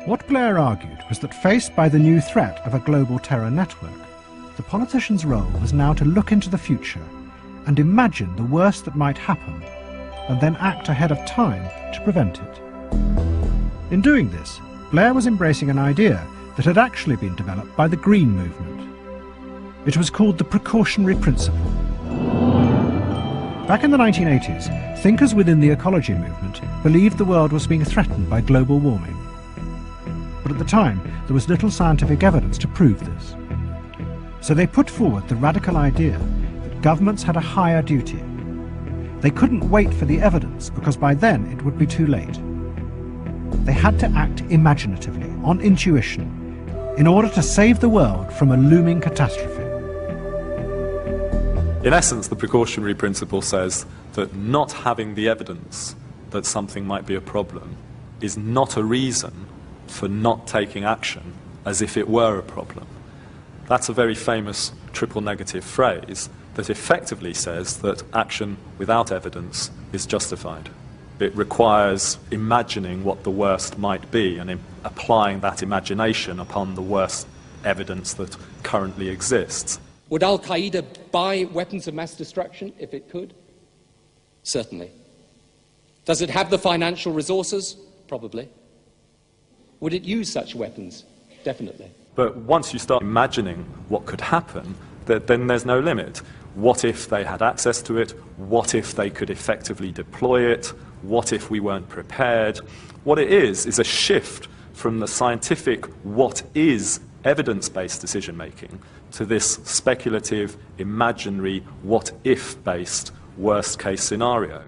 What Blair argued was that faced by the new threat of a global terror network, the politician's role was now to look into the future and imagine the worst that might happen, and then act ahead of time to prevent it. In doing this, Blair was embracing an idea that had actually been developed by the Green movement. It was called the precautionary principle. Back in the 1980s, thinkers within the ecology movement believed the world was being threatened by global warming. But at the time, there was little scientific evidence to prove this. So they put forward the radical idea that governments had a higher duty. They couldn't wait for the evidence because by then it would be too late. They had to act imaginatively, on intuition, in order to save the world from a looming catastrophe. In essence, the precautionary principle says that not having the evidence that something might be a problem is not a reason for not taking action as if it were a problem. That's a very famous triple negative phrase that effectively says that action without evidence is justified. It requires imagining what the worst might be and applying that imagination upon the worst evidence that currently exists. Would Al-Qaeda buy weapons of mass destruction if it could? Certainly. Does it have the financial resources? Probably. Would it use such weapons? Definitely. But once you start imagining what could happen, then there's no limit. What if they had access to it? What if they could effectively deploy it? What if we weren't prepared? What it is a shift from the scientific what is evidence-based decision-making to this speculative, imaginary, what if-based worst-case scenario.